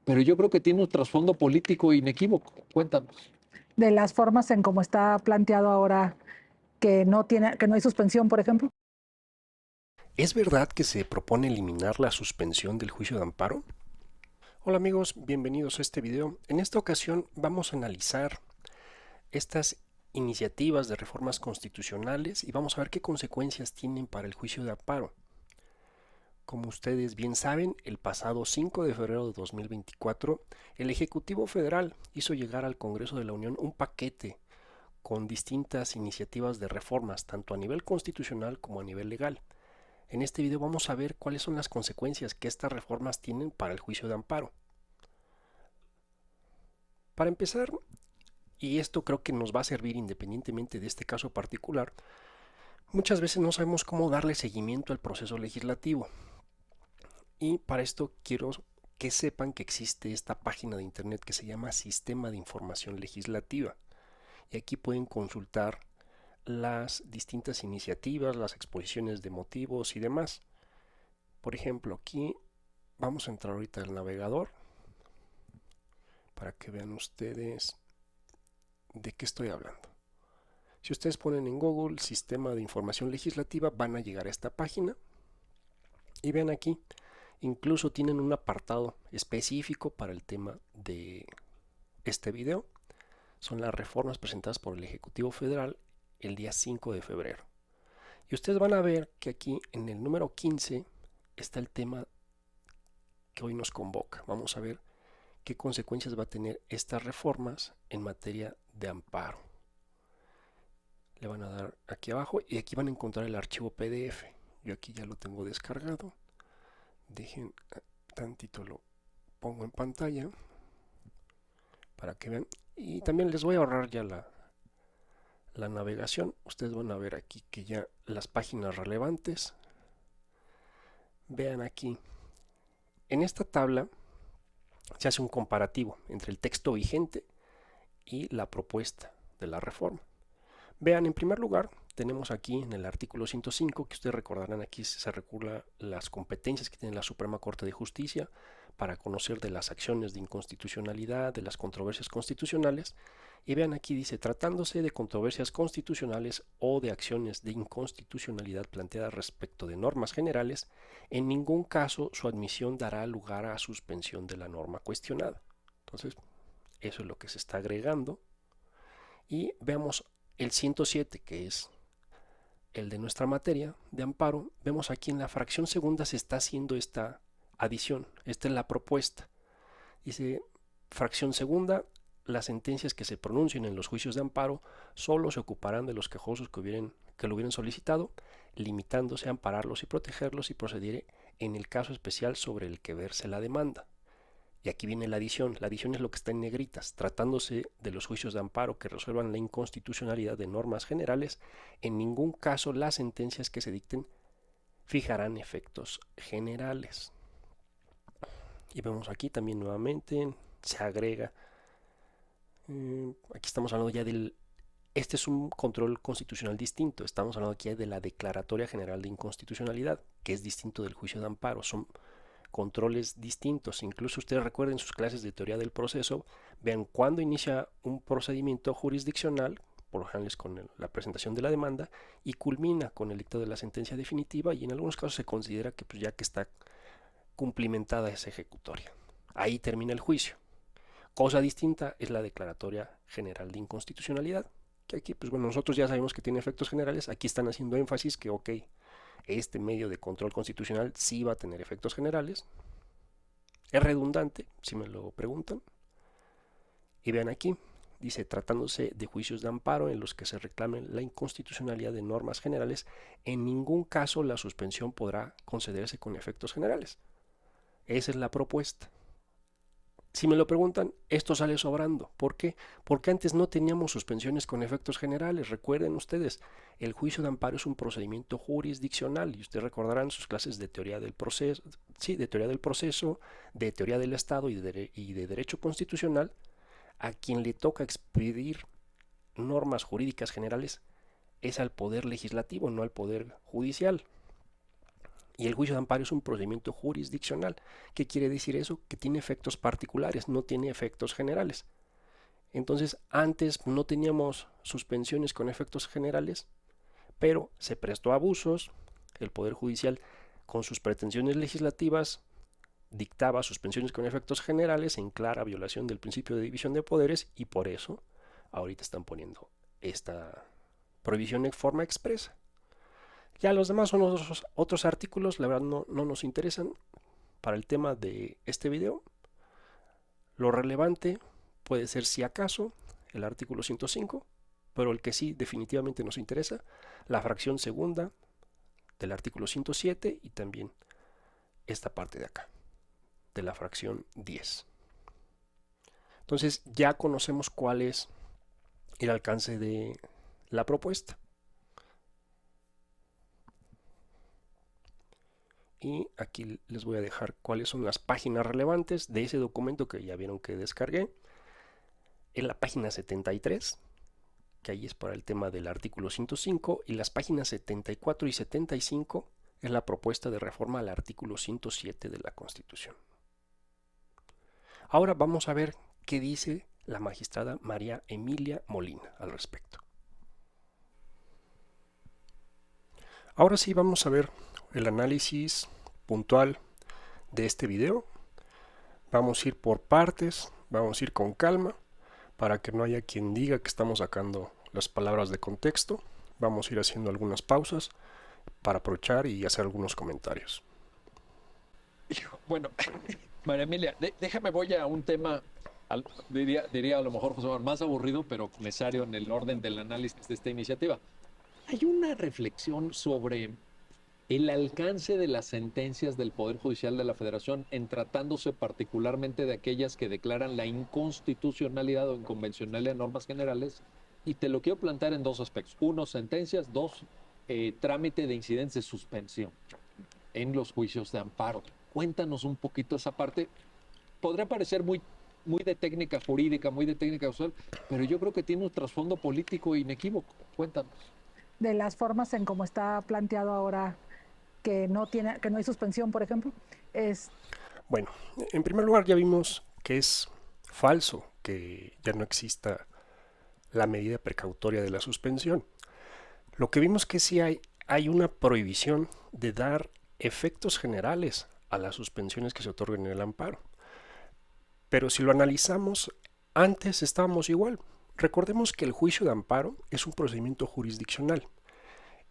pero yo creo que tiene un trasfondo político inequívoco. Cuéntanos. De las formas en cómo está planteado ahora que no hay suspensión, por ejemplo. ¿Es verdad que se propone eliminar la suspensión del juicio de amparo? Hola amigos, bienvenidos a este video. En esta ocasión vamos a analizar estas iniciativas de reformas constitucionales y vamos a ver qué consecuencias tienen para el juicio de amparo. Como ustedes bien saben, el pasado 5 de febrero de 2024, el Ejecutivo Federal hizo llegar al Congreso de la Unión un paquete con distintas iniciativas de reformas, tanto a nivel constitucional como a nivel legal. En este video vamos a ver cuáles son las consecuencias que estas reformas tienen para el juicio de amparo. Para empezar, y esto creo que nos va a servir independientemente de este caso particular, muchas veces no sabemos cómo darle seguimiento al proceso legislativo. Y para esto quiero que sepan que existe esta página de internet que se llama Sistema de Información Legislativa. Y aquí pueden consultar las distintas iniciativas, las exposiciones de motivos y demás. Por ejemplo, aquí vamos a entrar ahorita al navegador para que vean ustedes de qué estoy hablando. Si ustedes ponen en Google Sistema de Información Legislativa, van a llegar a esta página y vean aquí, incluso tienen un apartado específico para el tema de este video. Son las reformas presentadas por el Ejecutivo Federal el día 5 de febrero. Y ustedes van a ver que aquí en el número 15 está el tema que hoy nos convoca. Vamos a ver qué consecuencias va a tener estas reformas en materia de amparo. Le van a dar aquí abajo y aquí van a encontrar el archivo PDF. Yo aquí ya lo tengo descargado. Dejen tantito, lo pongo en pantalla para que vean. Y también les voy a ahorrar ya la navegación. Ustedes van a ver aquí que ya las páginas relevantes. Vean aquí. En esta tabla se hace un comparativo entre el texto vigente y la propuesta de la reforma. Vean, en primer lugar, tenemos aquí en el artículo 105, que ustedes recordarán, aquí se regula las competencias que tiene la Suprema Corte de Justicia para conocer de las acciones de inconstitucionalidad, de las controversias constitucionales. Y vean, aquí dice, tratándose de controversias constitucionales o de acciones de inconstitucionalidad planteadas respecto de normas generales, en ningún caso su admisión dará lugar a suspensión de la norma cuestionada. Entonces, eso es lo que se está agregando. Y veamos el 107, que es el de nuestra materia de amparo. Vemos aquí en la fracción segunda se está haciendo esta adición. Esta es la propuesta. Dice, fracción segunda, las sentencias que se pronuncien en los juicios de amparo solo se ocuparán de los quejosos que lo hubieran solicitado, limitándose a ampararlos y protegerlos y proceder en el caso especial sobre el que verse la demanda. Y aquí viene la adición. La adición es lo que está en negritas. Tratándose de los juicios de amparo que resuelvan la inconstitucionalidad de normas generales, en ningún caso las sentencias que se dicten fijarán efectos generales. Y vemos aquí también nuevamente, se agrega, aquí estamos hablando ya del, este es un control constitucional distinto, estamos hablando aquí de la Declaratoria General de Inconstitucionalidad, que es distinto del juicio de amparo, son controles distintos. Incluso ustedes recuerden sus clases de teoría del proceso, vean cuándo inicia un procedimiento jurisdiccional, por lo general es con la presentación de la demanda, y culmina con el dictado de la sentencia definitiva, y en algunos casos se considera que pues ya que está cumplimentada esa ejecutoria. Ahí termina el juicio. Cosa distinta es la Declaratoria General de Inconstitucionalidad, que aquí, pues bueno, nosotros ya sabemos que tiene efectos generales, aquí están haciendo énfasis que, ok, este medio de control constitucional sí va a tener efectos generales. Es redundante, si me lo preguntan. Y vean aquí, dice, tratándose de juicios de amparo en los que se reclame la inconstitucionalidad de normas generales, en ningún caso la suspensión podrá concederse con efectos generales. Esa es la propuesta. Si me lo preguntan, esto sale sobrando. ¿Por qué? Porque antes no teníamos suspensiones con efectos generales. Recuerden ustedes, el juicio de amparo es un procedimiento jurisdiccional y ustedes recordarán sus clases de teoría del proceso, de teoría del proceso, de teoría del Estado y de derecho constitucional. A quien le toca expedir normas jurídicas generales es al poder legislativo, no al poder judicial. Y el juicio de amparo es un procedimiento jurisdiccional. ¿Qué quiere decir eso? Que tiene efectos particulares, no tiene efectos generales. Entonces, antes no teníamos suspensiones con efectos generales, pero se prestó a abusos. El Poder Judicial, con sus pretensiones legislativas, dictaba suspensiones con efectos generales en clara violación del principio de división de poderes, y por eso ahorita están poniendo esta prohibición en forma expresa. Ya los demás son otros artículos, la verdad no nos interesan para el tema de este video. Lo relevante puede ser, si acaso, el artículo 105, pero el que sí definitivamente nos interesa, la fracción segunda del artículo 107 y también esta parte de acá, de la fracción 10. Entonces ya conocemos cuál es el alcance de la propuesta. Y aquí les voy a dejar cuáles son las páginas relevantes de ese documento que ya vieron que descargué. En la página 73, que ahí es para el tema del artículo 105, y las páginas 74 y 75 es la propuesta de reforma al artículo 107 de la Constitución. Ahora vamos a ver qué dice la magistrada María Emilia Molina al respecto. Ahora sí vamos a ver el análisis puntual de este video. Vamos a ir por partes, vamos a ir con calma para que no haya quien diga que estamos sacando las palabras de contexto. Vamos a ir haciendo algunas pausas para aprovechar y hacer algunos comentarios. Bueno, María Emilia, déjame voy a un tema, diría a lo mejor José Manuel, más aburrido, pero necesario en el orden del análisis de esta iniciativa. Hay una reflexión sobre el alcance de las sentencias del Poder Judicial de la Federación, en tratándose particularmente de aquellas que declaran la inconstitucionalidad o inconvencionalidad de normas generales, y te lo quiero plantear en dos aspectos. Uno, sentencias. Dos, trámite de incidentes de suspensión en los juicios de amparo. Cuéntanos un poquito esa parte. Podría parecer muy de técnica jurídica, muy de técnica usual, pero yo creo que tiene un trasfondo político inequívoco. Cuéntanos. De las formas en cómo está planteado ahora, que no hay suspensión, por ejemplo, es... Bueno, en primer lugar ya vimos que es falso que ya no exista la medida precautoria de la suspensión. Lo que vimos que sí hay una prohibición de dar efectos generales a las suspensiones que se otorguen en el amparo. Pero si lo analizamos, antes estábamos igual. Recordemos que el juicio de amparo es un procedimiento jurisdiccional,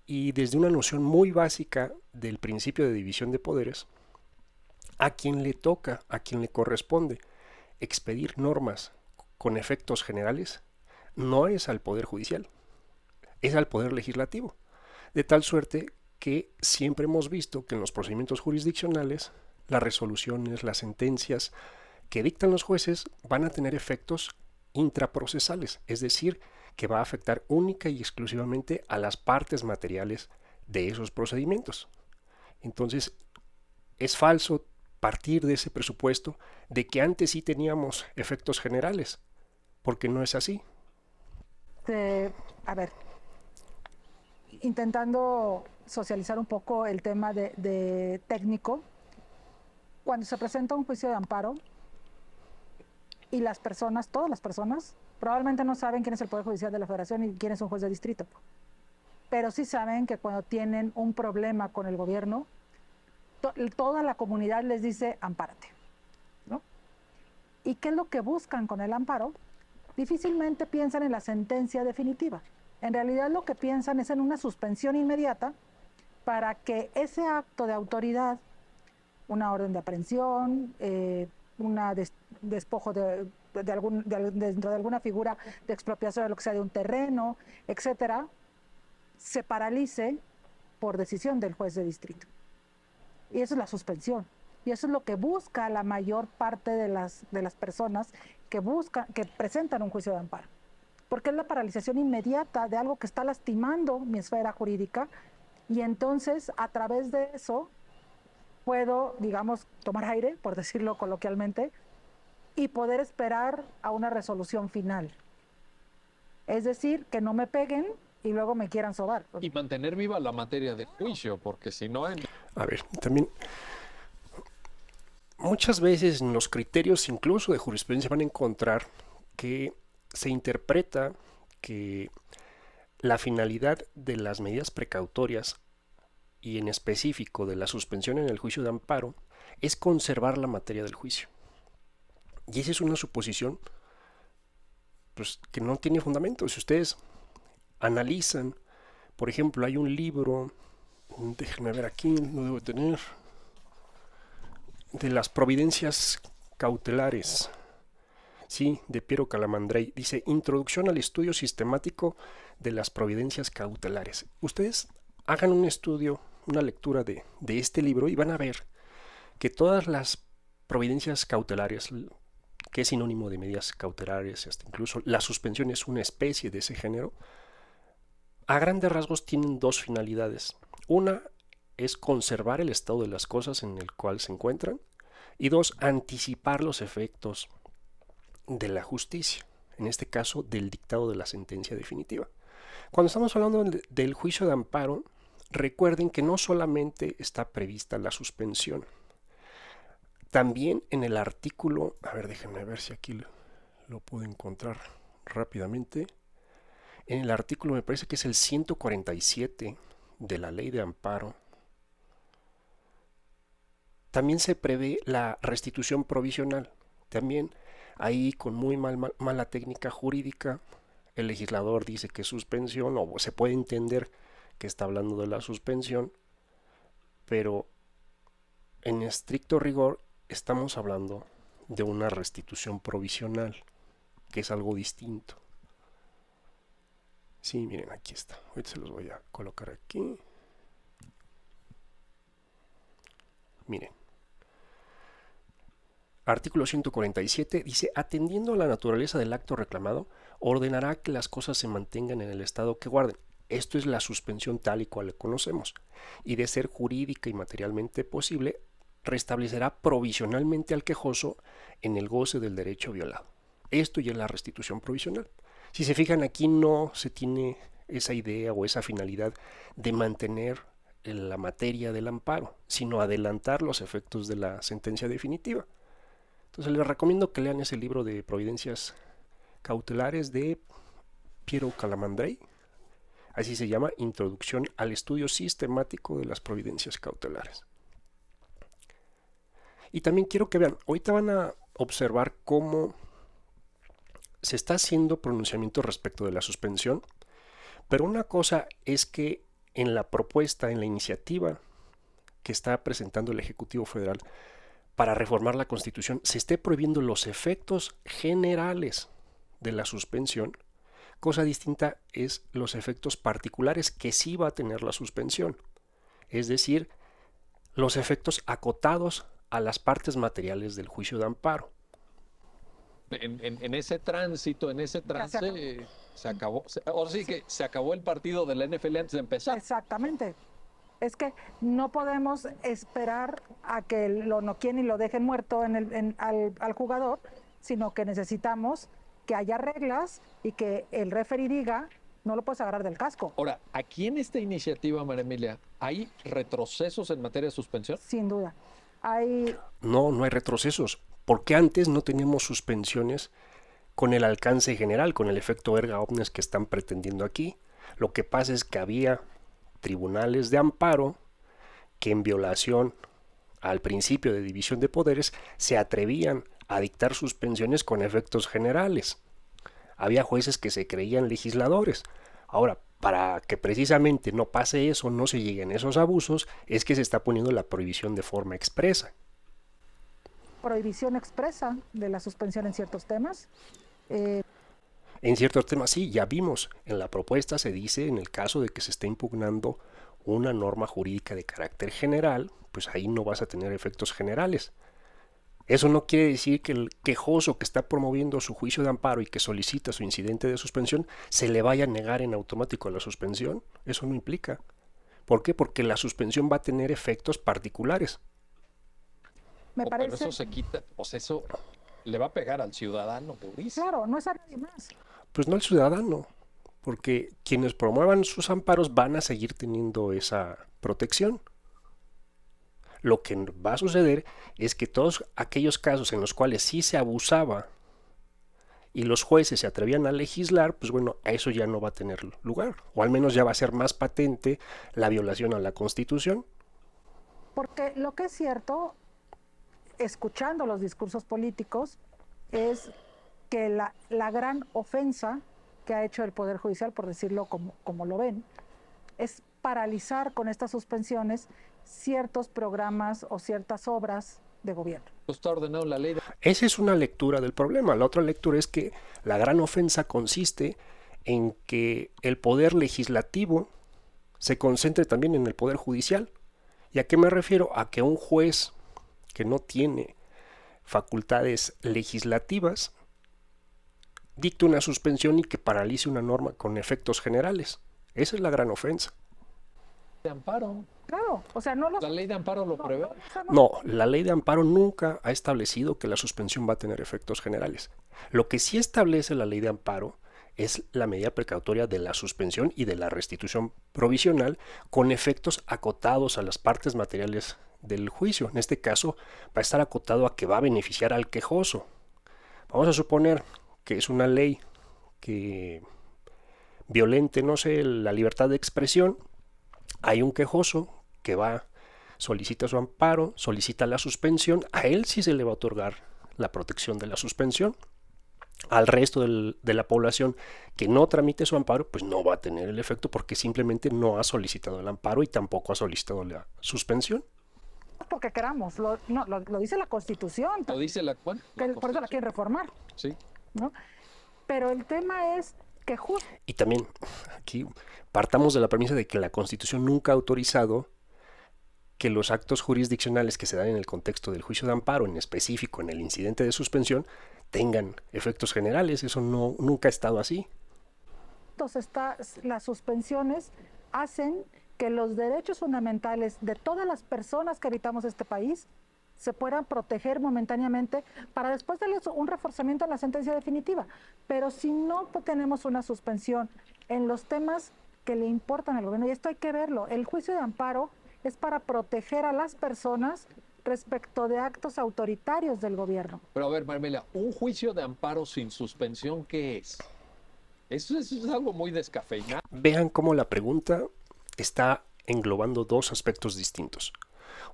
y desde una noción muy básica del principio de división de poderes, a quien le toca, a quien le corresponde expedir normas con efectos generales, no es al Poder Judicial, es al Poder Legislativo. De tal suerte que siempre hemos visto que en los procedimientos jurisdiccionales, las resoluciones, las sentencias que dictan los jueces van a tener efectos intraprocesales, es decir, que va a afectar única y exclusivamente a las partes materiales de esos procedimientos. Entonces, es falso partir de ese presupuesto de que antes sí teníamos efectos generales, porque no es así. A ver, intentando socializar un poco el tema de técnico, cuando se presenta un juicio de amparo y las personas, todas las personas, probablemente no saben quién es el Poder Judicial de la Federación y quién es un juez de distrito, pero sí saben que cuando tienen un problema con el gobierno, toda la comunidad les dice ampárate, ¿no? ¿Y qué es lo que buscan con el amparo? Difícilmente piensan en la sentencia definitiva. En realidad lo que piensan es en una suspensión inmediata para que ese acto de autoridad, una orden de aprehensión, una despojo dentro de alguna figura de expropiación de lo que sea, de un terreno, etcétera, se paralice por decisión del juez de distrito. Y eso es la suspensión. Y eso es lo que busca la mayor parte de las personas que presentan un juicio de amparo. Porque es la paralización inmediata de algo que está lastimando mi esfera jurídica, y entonces a través de eso puedo, digamos, tomar aire, por decirlo coloquialmente, y poder esperar a una resolución final. Es decir, que no me peguen y luego me quieran sobar. Y mantener viva la materia del juicio, porque si no, A ver, también muchas veces en los criterios incluso de jurisprudencia van a encontrar que se interpreta que la finalidad de las medidas precautorias y en específico de la suspensión en el juicio de amparo es conservar la materia del juicio. Y esa es una suposición pues, que no tiene fundamento. Si ustedes analizan, por ejemplo, hay un libro, déjenme ver aquí, lo debo tener, de las providencias cautelares, sí, de Piero Calamandrei, dice Introducción al estudio sistemático de las providencias cautelares. Ustedes hagan un estudio, una lectura de este libro y van a ver que todas las providencias cautelares, que es sinónimo de medidas cautelares, hasta incluso la suspensión es una especie de ese género, a grandes rasgos tienen dos finalidades. Una es conservar el estado de las cosas en el cual se encuentran, y dos, anticipar los efectos de la justicia, en este caso del dictado de la sentencia definitiva. Cuando estamos hablando del juicio de amparo, recuerden que no solamente está prevista la suspensión, también en el artículo, a ver, déjenme ver si aquí lo puedo encontrar rápidamente, en el artículo me parece que es el 147 de la ley de amparo, también se prevé la restitución provisional. También ahí con muy mala técnica jurídica, el legislador dice que es suspensión, o se puede entender que está hablando de la suspensión, pero en estricto rigor estamos hablando de una restitución provisional, que es algo distinto. Sí, miren, aquí está. Ahorita se los voy a colocar aquí. Miren. Artículo 147 dice, atendiendo a la naturaleza del acto reclamado, ordenará que las cosas se mantengan en el estado que guarden. Esto es la suspensión tal y cual la conocemos. Y de ser jurídica y materialmente posible, restablecerá provisionalmente al quejoso en el goce del derecho violado. Esto ya es la restitución provisional. Si se fijan, aquí no se tiene esa idea o esa finalidad de mantener la materia del amparo, sino adelantar los efectos de la sentencia definitiva. Entonces les recomiendo que lean ese libro de providencias cautelares de Piero Calamandrei, así se llama, Introducción al estudio sistemático de las providencias cautelares. Y también quiero que vean, ahorita van a observar cómo se está haciendo pronunciamiento respecto de la suspensión, pero una cosa es que en la propuesta, en la iniciativa que está presentando el Ejecutivo Federal para reformar la Constitución, se esté prohibiendo los efectos generales de la suspensión. Cosa distinta es los efectos particulares que sí va a tener la suspensión, es decir, los efectos acotados a las partes materiales del juicio de amparo. En ese tránsito, en ese trance, se acabó. Ahora sí que se acabó el partido de la NFL antes de empezar. Exactamente. Es que no podemos esperar a que lo noqueen y lo dejen muerto al jugador, sino que necesitamos que haya reglas y que el referee diga, no lo puedes agarrar del casco. Ahora, aquí en esta iniciativa, María Emilia, ¿hay retrocesos en materia de suspensión? Sin duda. No hay retrocesos, porque antes no teníamos suspensiones con el alcance general, con el efecto erga omnes que están pretendiendo aquí. Lo que pasa es que había tribunales de amparo que en violación al principio de división de poderes se atrevían a dictar suspensiones con efectos generales. Había jueces que se creían legisladores. Ahora, para que precisamente no pase eso, no se lleguen esos abusos, es que se está poniendo la prohibición de forma expresa. Prohibición expresa de la suspensión en ciertos temas. En ciertos temas sí, ya vimos, en la propuesta se dice, en el caso de que se esté impugnando una norma jurídica de carácter general, pues ahí no vas a tener efectos generales. Eso no quiere decir que el quejoso que está promoviendo su juicio de amparo y que solicita su incidente de suspensión se le vaya a negar en automático la suspensión. Eso no implica. ¿Por qué? Porque la suspensión va a tener efectos particulares. Me parece... Pero eso se quita, o sea, eso le va a pegar al ciudadano, Mauricio. Claro, no es a nadie más. Pues no al ciudadano, porque quienes promuevan sus amparos van a seguir teniendo esa protección. Lo que va a suceder es que todos aquellos casos en los cuales sí se abusaba y los jueces se atrevían a legislar, pues bueno, a eso ya no va a tener lugar, o al menos ya va a ser más patente la violación a la Constitución. Porque lo que es cierto, escuchando los discursos políticos, es que la gran ofensa que ha hecho el Poder Judicial, por decirlo como lo ven, es paralizar con estas suspensiones ciertos programas o ciertas obras de gobierno. Está ordenado la ley. Esa es una lectura del problema. La otra lectura es que la gran ofensa consiste en que el poder legislativo se concentre también en el poder judicial. ¿Y a qué me refiero? A que un juez que no tiene facultades legislativas dicte una suspensión y que paralice una norma con efectos generales. Esa es la gran ofensa. De amparo. Claro, o sea, no los... La ley de amparo lo prevé. No, la ley de amparo nunca ha establecido que la suspensión va a tener efectos generales. Lo que sí establece la ley de amparo es la medida precautoria de la suspensión y de la restitución provisional con efectos acotados a las partes materiales del juicio. En este caso va a estar acotado a que va a beneficiar al quejoso. Vamos a suponer que es una ley que violente, no sé, la libertad de expresión. Hay un quejoso que va, solicita su amparo, solicita la suspensión, a él sí se le va a otorgar la protección de la suspensión. Al resto de la población que no tramite su amparo, pues no va a tener el efecto porque simplemente no ha solicitado el amparo y tampoco ha solicitado la suspensión. Porque queramos, lo dice la Constitución. Lo dice la Por eso la quieren reformar. Sí. ¿No? Pero el tema es que justo... Y también aquí partamos de la premisa de que la Constitución nunca ha autorizado que los actos jurisdiccionales que se dan en el contexto del juicio de amparo, en específico en el incidente de suspensión, tengan efectos generales. Eso nunca ha estado así. Entonces las suspensiones hacen que los derechos fundamentales de todas las personas que habitamos este país se puedan proteger momentáneamente para después darles un reforzamiento en la sentencia definitiva. Pero si no tenemos una suspensión en los temas que le importan al gobierno, y esto hay que verlo, el juicio de amparo es para proteger a las personas respecto de actos autoritarios del gobierno. Pero a ver, Marmela, un juicio de amparo sin suspensión, ¿qué es? Eso es algo muy descafeinado. Vean cómo la pregunta está englobando dos aspectos distintos.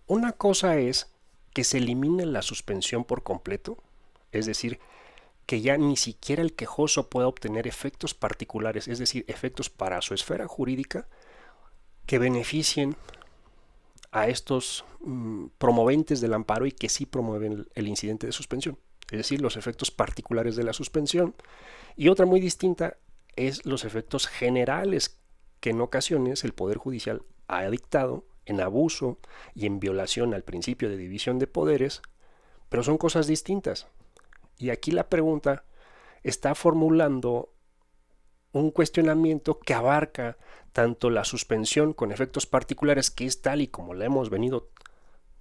Una cosa es que se elimine la suspensión por completo, es decir, que ya ni siquiera el quejoso pueda obtener efectos particulares, es decir, efectos para su esfera jurídica que beneficien a estos promoventes del amparo y que sí promueven el incidente de suspensión, es decir, los efectos particulares de la suspensión. Y otra muy distinta es los efectos generales que en ocasiones el Poder Judicial ha dictado en abuso y en violación al principio de división de poderes, pero son cosas distintas. Y aquí la pregunta está formulando un cuestionamiento que abarca tanto la suspensión con efectos particulares, que es tal y como la hemos venido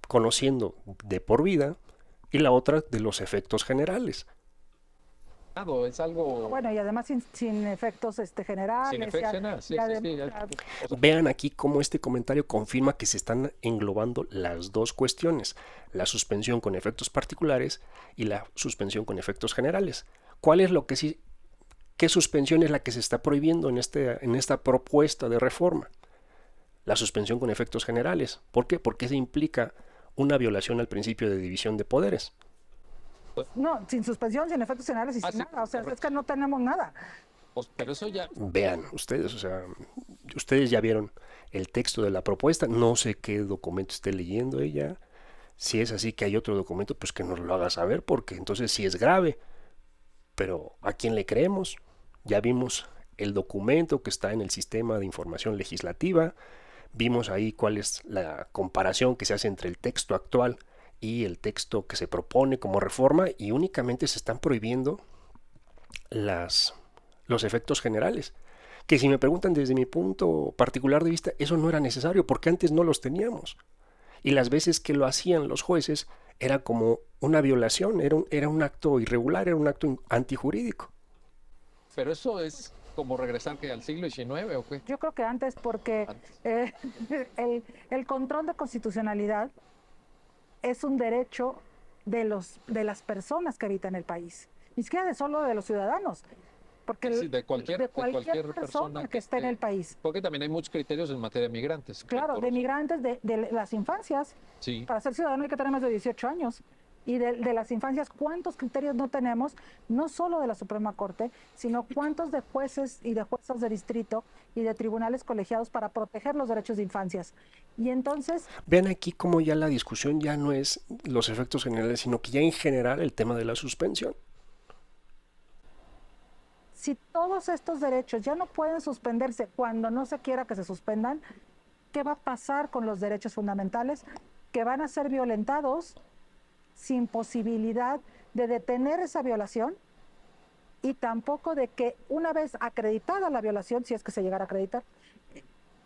conociendo de por vida, y la otra de los efectos generales. Es algo... Bueno, y además sin efectos generales. Sin efectos generales, sí. Vean aquí cómo este comentario confirma que se están englobando las dos cuestiones, la suspensión con efectos particulares y la suspensión con efectos generales. ¿Cuál es lo que sí? ¿Qué suspensión es la que se está prohibiendo en esta propuesta de reforma? La suspensión con efectos generales. ¿Por qué? Porque se implica una violación al principio de división de poderes. No, sin suspensión, sin efectos generales y sin nada. O sea, es que no tenemos nada. Pues, pero eso ya... Vean ustedes, o sea, ustedes ya vieron el texto de la propuesta. No sé qué documento esté leyendo ella. Si es así que hay otro documento, pues que nos lo haga saber, porque entonces sí es grave. Pero ¿a quién le creemos? Ya vimos el documento que está en el sistema de información legislativa. Vimos ahí cuál es la comparación que se hace entre el texto actual y el texto que se propone como reforma, y únicamente se están prohibiendo los efectos generales, que si me preguntan desde mi punto particular de vista, eso no era necesario porque antes no los teníamos, y las veces que lo hacían los jueces era como una violación, era un acto irregular, era un acto antijurídico. Pero eso es como regresar que al siglo XIX o qué. Yo creo que antes, porque eh, el control de constitucionalidad es un derecho de las personas que habitan el país, ni siquiera de solo de los ciudadanos, porque Sí, de cualquier persona que esté en el país. Porque también hay muchos criterios en materia de migrantes. Claro, de migrantes, de las infancias. Sí. Para ser ciudadano hay que tener más de 18 años. Y de las infancias, ¿cuántos criterios no tenemos? No solo de la Suprema Corte, sino cuántos de jueces y de juezas de distrito y de tribunales colegiados para proteger los derechos de infancias. Y entonces... Vean aquí cómo ya la discusión ya no es los efectos generales, sino que ya en general el tema de la suspensión. Si todos estos derechos ya no pueden suspenderse cuando no se quiera que se suspendan, ¿qué va a pasar con los derechos fundamentales? Que van a ser violentados sin posibilidad de detener esa violación y tampoco de que una vez acreditada la violación, si es que se llegara a acreditar,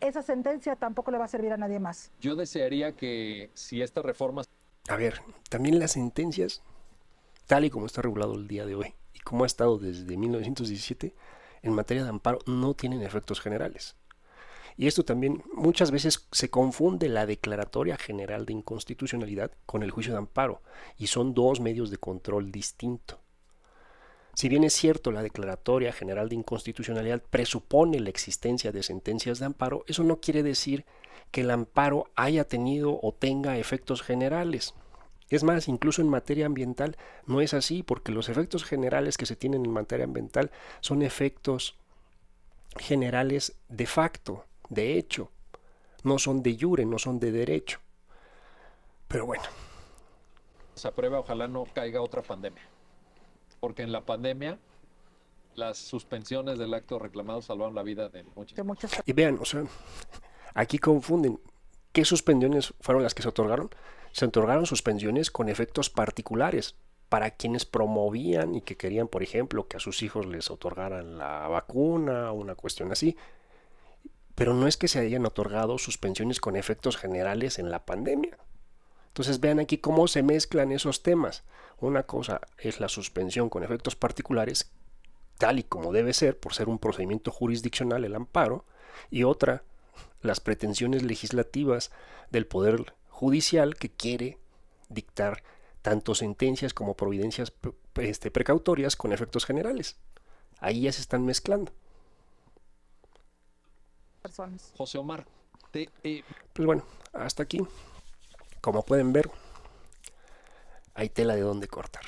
esa sentencia tampoco le va a servir a nadie más. Yo desearía que si esta reforma... A ver, también las sentencias, tal y como está regulado el día de hoy y como ha estado desde 1917, en materia de amparo no tienen efectos generales. Y esto también muchas veces se confunde la declaratoria general de inconstitucionalidad con el juicio de amparo, y son dos medios de control distinto. Si bien es cierto, la declaratoria general de inconstitucionalidad presupone la existencia de sentencias de amparo, eso no quiere decir que el amparo haya tenido o tenga efectos generales. Es más, incluso en materia ambiental no es así, porque los efectos generales que se tienen en materia ambiental son efectos generales de facto, de hecho, no son de jure, no son de derecho. Pero bueno. Se aprueba, ojalá no caiga otra pandemia. Porque en la pandemia las suspensiones del acto reclamado salvaron la vida de muchos. Y vean, o sea, aquí confunden. ¿Qué suspensiones fueron las que se otorgaron? Se otorgaron suspensiones con efectos particulares para quienes promovían y que querían, por ejemplo, que a sus hijos les otorgaran la vacuna o una cuestión así. Pero no es que se hayan otorgado suspensiones con efectos generales en la pandemia. Entonces vean aquí cómo se mezclan esos temas. Una cosa es la suspensión con efectos particulares, tal y como debe ser por ser un procedimiento jurisdiccional el amparo, y otra, las pretensiones legislativas del Poder Judicial que quiere dictar tanto sentencias como providencias precautorias con efectos generales. Ahí ya se están mezclando. José Omar, pues bueno, hasta aquí. Como pueden ver, hay tela de dónde cortar.